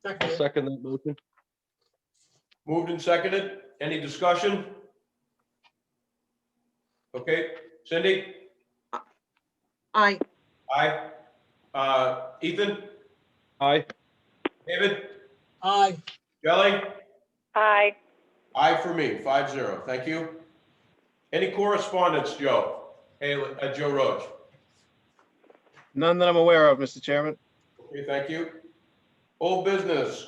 I'll second that motion. Moved and seconded. Any discussion? Okay, Cindy? Aye. Aye. Ethan? Aye. David? Aye. Kelly? Aye. Aye for me, 5-0. Thank you. Any correspondence, Joe? Hey, Joe Roach. None that I'm aware of, Mr. Chairman. Okay, thank you. Old business.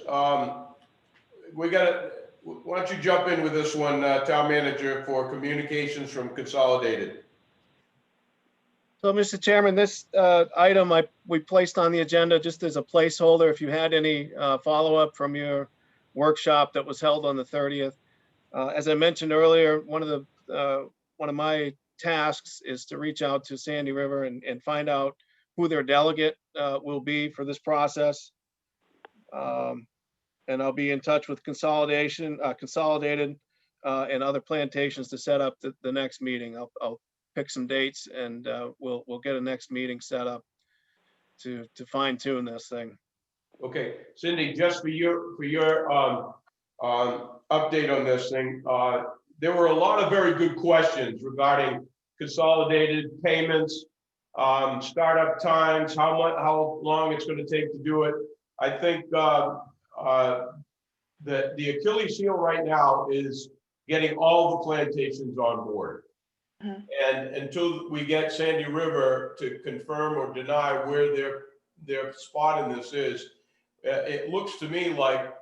We got. Why don't you jump in with this one, Town Manager, for communications from Consolidated? So, Mr. Chairman, this item we placed on the agenda just as a placeholder. If you had any follow-up from your workshop that was held on the 30th. As I mentioned earlier, one of my tasks is to reach out to Sandy River and find out who their delegate will be for this process. And I'll be in touch with Consolidated and other plantations to set up the next meeting. I'll pick some dates and we'll get a next meeting set up to fine tune this thing. Okay, Cindy, just for your update on this thing, there were a lot of very good questions regarding Consolidated payments, startup times, how long it's going to take to do it. I think the Achilles heel right now is getting all the plantations on board. Mhm. And until we get Sandy River to confirm or deny where their spot in this is, it looks to me like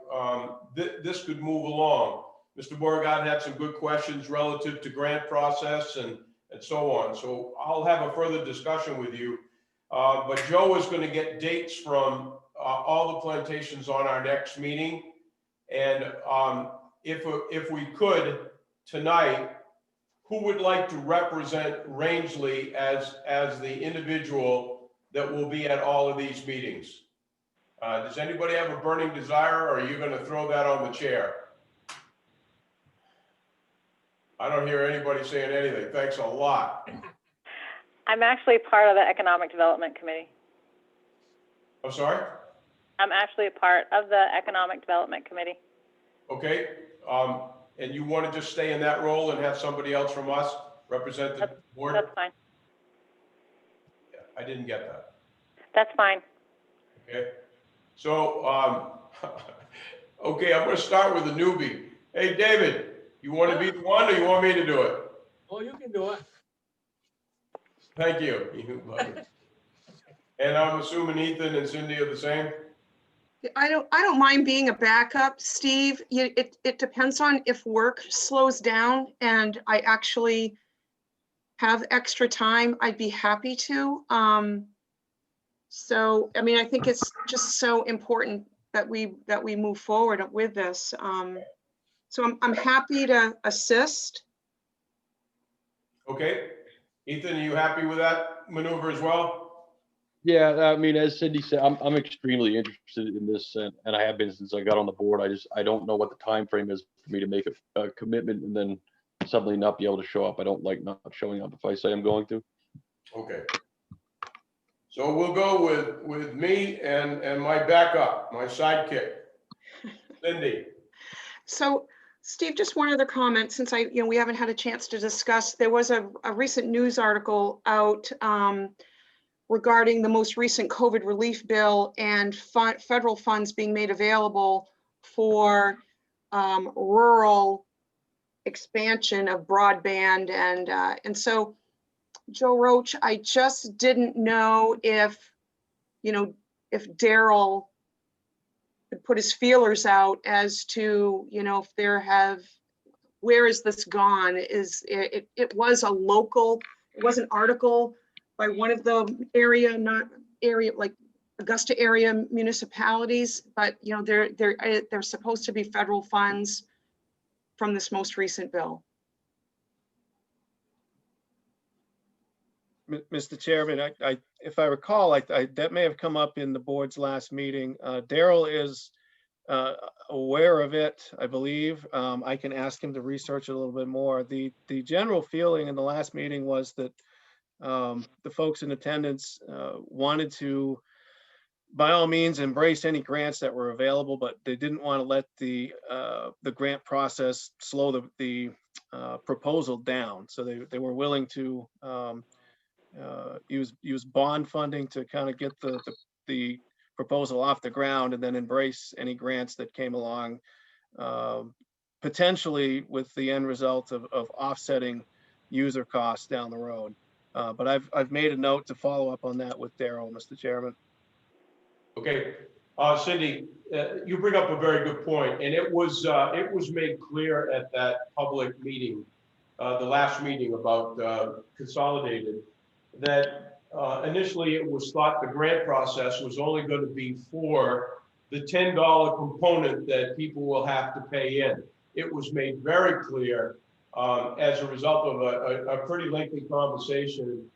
this could move along. Mr. Beauregard had some good questions relative to grant process and so on. So I'll have a further discussion with you. But Joe is going to get dates from all the plantations on our next meeting. And if we could tonight, who would like to represent Rangeley as the individual that will be at all of these meetings? Does anybody have a burning desire, or are you going to throw that on the chair? I don't hear anybody saying anything. Thanks a lot. I'm actually part of the Economic Development Committee. I'm sorry? I'm actually a part of the Economic Development Committee. Okay. And you want to just stay in that role and have somebody else from us represent the board? That's fine. Yeah, I didn't get that. That's fine. Okay. So, okay, I'm going to start with a newbie. Hey, David, you want to be the one, or you want me to do it? Oh, you can do it. Thank you. And I'm assuming Ethan and Cindy are the same? I don't mind being a backup, Steve. It depends on if work slows down and I actually have extra time, I'd be happy to. So, I mean, I think it's just so important that we move forward with this. So I'm happy to assist. Okay. Ethan, are you happy with that maneuver as well? Yeah, I mean, as Cindy said, I'm extremely interested in this, and I have been since I got on the board. I don't know what the time frame is for me to make a commitment and then suddenly not be able to show up. I don't like not showing up if I say I'm going to. Okay. So we'll go with me and my backup, my sidekick, Cindy. So Steve, just one other comment, since we haven't had a chance to discuss, there was a recent news article out regarding the most recent COVID relief bill and federal funds being made available for rural expansion of broadband. And so, Joe Roach, I just didn't know if Daryl could put his feelers out as to, if where is this gone? It was a local, it was an article by one of the like Augusta area municipalities, but they're supposed to be federal funds from this most recent bill. Mr. Chairman, if I recall, that may have come up in the board's last meeting. Daryl is aware of it, I believe. I can ask him to research it a little bit more. The general feeling in the last meeting was that the folks in attendance wanted to by all means, embrace any grants that were available, but they didn't want to let the grant process slow the proposal down. So they were willing to use bond funding to kind of get the proposal off the ground, and then embrace any grants that came along, potentially with the end result of offsetting user costs down the road. But I've made a note to follow up on that with Daryl, Mr. Chairman. Okay, Cindy, you bring up a very good point, and it was made clear at that public meeting, the last meeting about consolidated, that initially it was thought the grant process was only going to be for the $10 component that people will have to pay in. It was made very clear as a result of a pretty lengthy conversation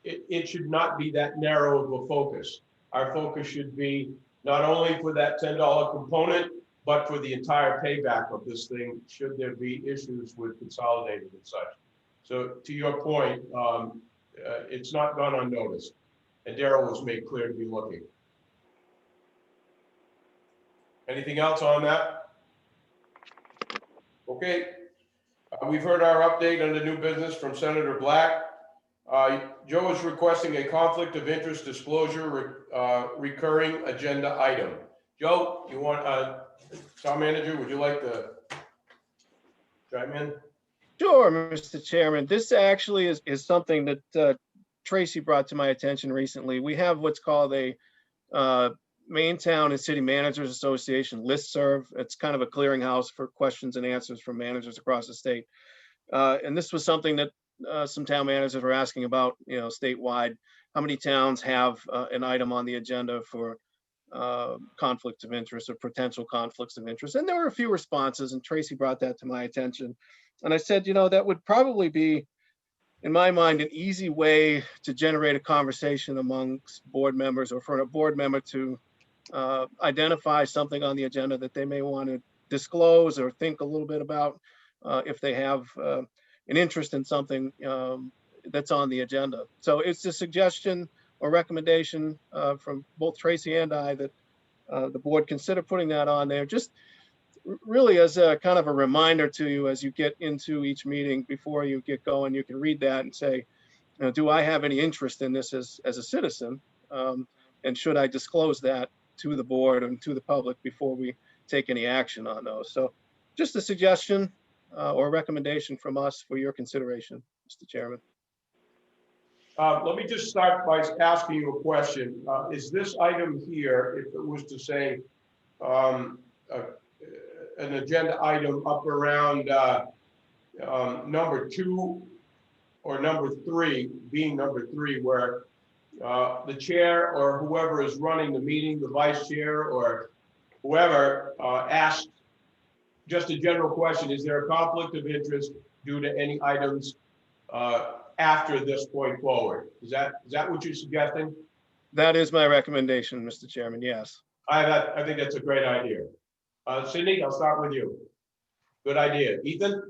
it should not be that narrow of a focus. Our focus should be not only for that $10 component, but for the entire payback of this thing, should there be issues with consolidated and such. So to your point, it's not gone unnoticed. And Daryl was made clear to be looking. Anything else on that? Okay. We've heard our update on the new business from Senator Black. Joe is requesting a conflict of interest disclosure recurring agenda item. Joe, you want, Town Manager, would you like to chime in? Sure, Mr. Chairman. This actually is something that Tracy brought to my attention recently. We have what's called a Maine Town and City Managers Association listserv. It's kind of a clearinghouse for questions and answers from managers across the state. And this was something that some town managers were asking about, statewide. How many towns have an item on the agenda for conflicts of interest or potential conflicts of interest? And there were a few responses, and Tracy brought that to my attention. And I said, that would probably be, in my mind, an easy way to generate a conversation amongst board members, or for a board member to identify something on the agenda that they may want to disclose or think a little bit about if they have an interest in something that's on the agenda. So it's a suggestion or recommendation from both Tracy and I that the board consider putting that on there, just really as a kind of a reminder to you as you get into each meeting. Before you get going, you can read that and say, do I have any interest in this as a citizen? And should I disclose that to the board and to the public before we take any action on those? So just a suggestion or recommendation from us for your consideration, Mr. Chairman. Let me just start by asking you a question. Is this item here, if it was to say an agenda item up around number 2 or number 3, being number 3, where the chair or whoever is running the meeting, the vice chair or whoever, asks just a general question: is there a conflict of interest due to any items after this point forward? Is that what you're suggesting? That is my recommendation, Mr. Chairman. Yes. I think that's a great idea. Cindy, I'll start with you. Good idea. Ethan?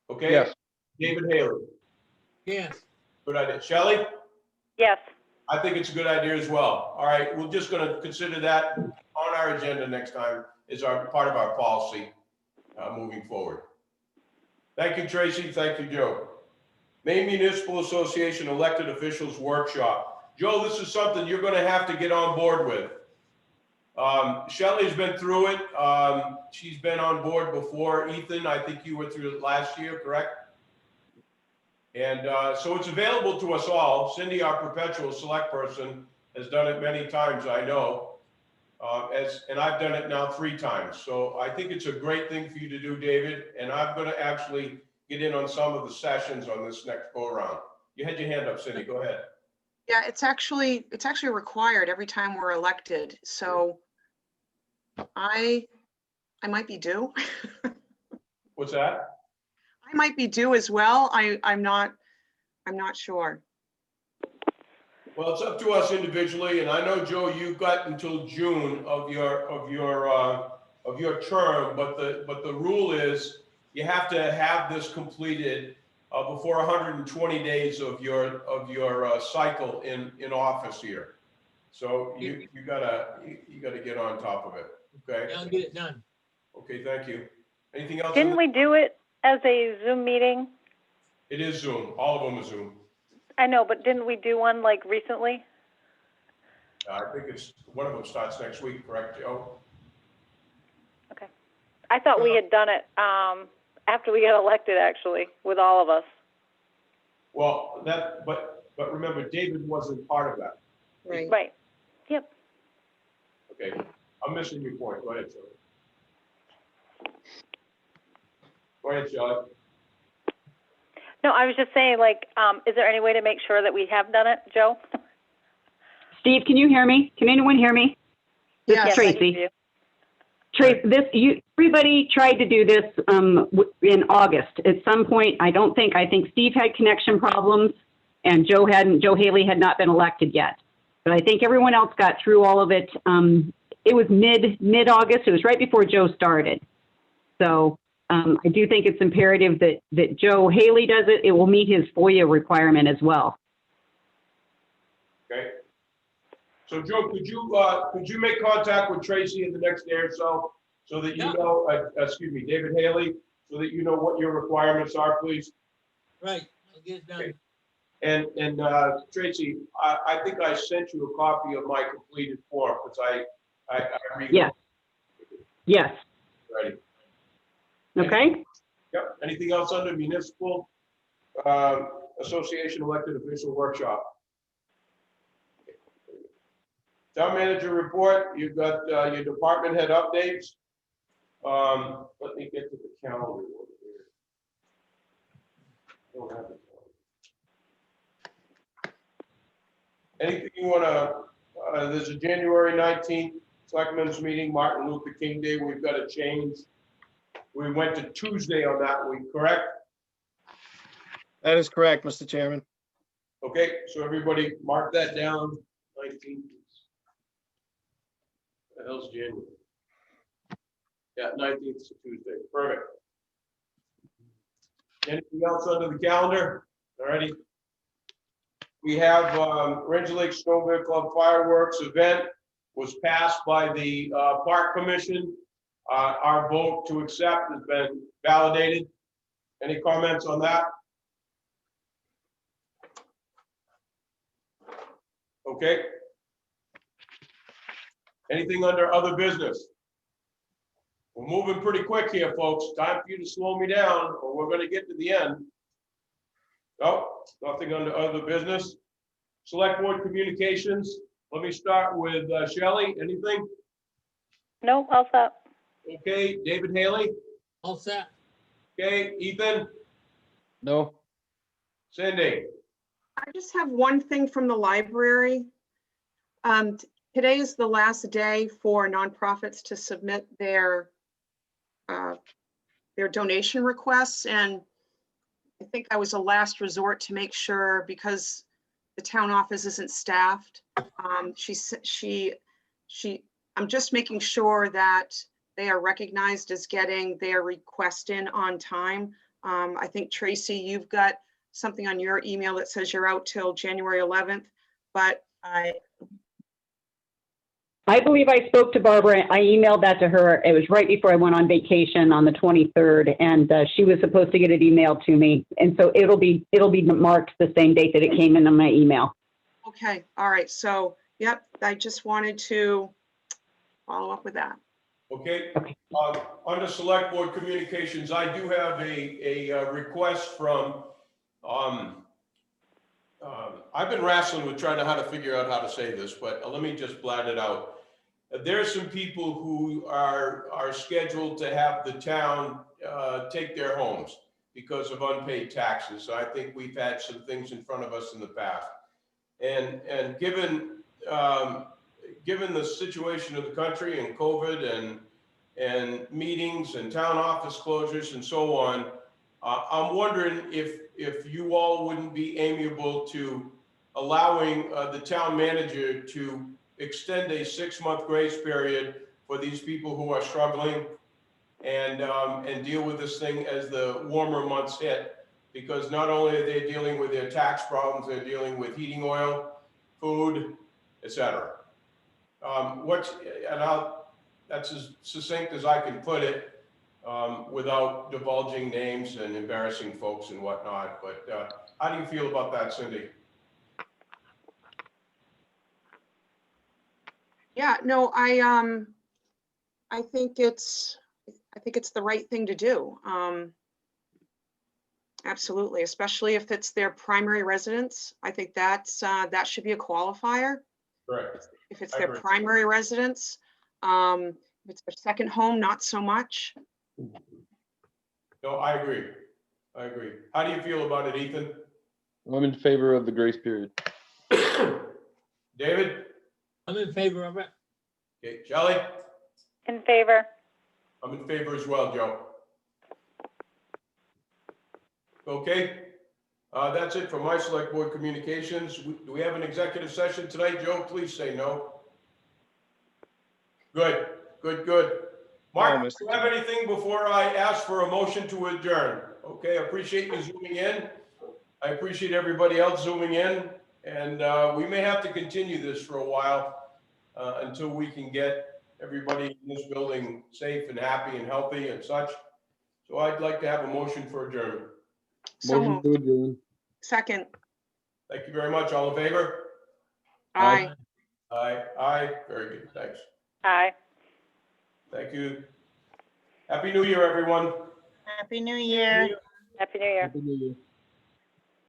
Okay. Yes. David Haley? yes, Good idea. Shelley? Yes. I think it's a good idea as well. All right, we're just going to consider that on our agenda next time as part of our policy moving forward. Thank you, Tracy. Thank you, Joe. Maine Municipal Association Elected Officials Workshop. Joe, this is something you're going to have to get on board with. Shelley's been through it. She's been on board before. Ethan, I think you were through it last year, correct? And so it's available to us all. Cindy, our perpetual select person, has done it many times, I know. And I've done it now 3 times. So I think it's a great thing for you to do, David. And I'm going to actually get in on some of the sessions on this next go around. You had your hand up, Cindy. Go ahead. Yeah, it's actually required every time we're elected. So I might be due. What's that? I might be due as well. I'm not sure. Well, it's up to us individually, and I know, Joe, you've got until June of your term, but the rule is you have to have this completed before 120 days of your cycle in office here. So you gotta get on top of it, okay? I'll get it done. Okay, thank you. Anything else? Didn't we do it as a Zoom meeting? It is Zoom, all of them are Zoom. I know, but didn't we do one like recently? I think it's, one of them starts next week, correct, Joe? Okay. I thought we had done it after we got elected, actually, with all of us. Well, but remember, David wasn't part of that. Right. Right. Yep. Okay, I'm missing your point. Go ahead, Shelley. Go ahead, Shelley. No, I was just saying, like, is there any way to make sure that we have done it, Joe? Steve, can you hear me? Can anyone hear me? This is Yes. I can Tracy. hear you. Tracy, everybody tried to do this in August. At some point, I think Steve had connection problems and Joe Haley had not been elected yet. But I think everyone else got through all of it. It was mid-August. It was right before Joe started. So I do think it's imperative that Joe Haley does it. It will meet his FOIA requirement as well. Okay. So Joe, could you make contact with Tracy in the next day or so that you Yeah. know, excuse me, David Haley, so that you know what your requirements are, please? Right, I'll get it done. Okay. And Tracy, I think I sent you a copy of my completed form because I read. Yes. Yes. Ready. Okay. Yep. Anything else under municipal association elected official workshop? Town manager report. You've got your department head updates. Let me get to the calendar over here. Don't have it. Anything you want to? There's a January 19th Selectmen's meeting, Martin Luther King Day. We've got to change. We went to Tuesday on that week, correct? That is correct, Mr. Chairman. Okay, so everybody mark that down. 19th. The hell's January? Yeah, 19th is a Tuesday. Perfect. Anything else under the calendar? All righty. We have Ranger Lake Snowmobile Club fireworks event was passed by the Park Commission. Our vote to accept has been validated. Any comments on that? Okay. Anything under other business? We're moving pretty quick here, folks. Time for you to slow me down or we're going to get to the end. No, nothing under other business. Select board communications. Let me start with Shelley. Anything? No, all set. Okay, David Haley. All set. Okay, Ethan. No. Cindy. I just have one thing from the library. Today is the last day for nonprofits to submit their donation requests, and I think I was a last resort to make sure, because the town office isn't staffed. I'm just making sure that they are recognized as getting their request in on time. I think Tracy, you've got something on your email that says you're out till January 11th, but I believe I spoke to Barbara. I emailed that to her. It was right before I went on vacation on the 23rd, and she was supposed to get it emailed to me. And so it'll be marked the same date that it came in on my email. okay, all right. So, yep, I just wanted to follow up with that. Okay. Under select board communications, I do have a request from, I've been wrestling with trying to how to figure out how to say this, but let me just blurt it out. There are some people who are scheduled to have the town take their homes because of unpaid taxes. So I think we've had some things in front of us in the past. And given the situation of the country and COVID and meetings and town office closures and so on, I'm wondering if you all wouldn't be amiable to allowing the town manager to extend a 6-month grace period for these people who are struggling and deal with this thing as the warmer months hit. because not only are they dealing with their tax problems, they're dealing with heating oil, food, etc. That's as succinct as I can put it, without divulging names and embarrassing folks and whatnot. But how do you feel about that, Cindy? Yeah, no, I think it's the right thing to do. Absolutely, especially if it's their primary residence. I think that should be a qualifier. Correct. If it's I their agree. primary residence, if it's their second home, not so much. No, I agree. I agree. How do you feel about it, Ethan? I'm in favor of the grace period. David? I'm in favor of it. Okay, Shelley? In favor. I'm in favor as well, Joe. Okay, that's it for my select board communications. Do we have an executive session tonight, Joe? Please say no. Good, good, good. Mark, No, do you have anything before I ask for a motion to adjourn? Okay, I appreciate you zooming in. I appreciate everybody else zooming in, and we may have to continue this for a while until we can get everybody in this building safe and happy and healthy and such. So I'd like to have a motion for adjournment. So Motion moved. to adjourn. Second, Thank you very much. All in favor? aye. Aye, aye. Very good. Thanks. Aye. Thank you. Happy New Year, everyone. Happy New Year. Happy New Year. Happy New Year.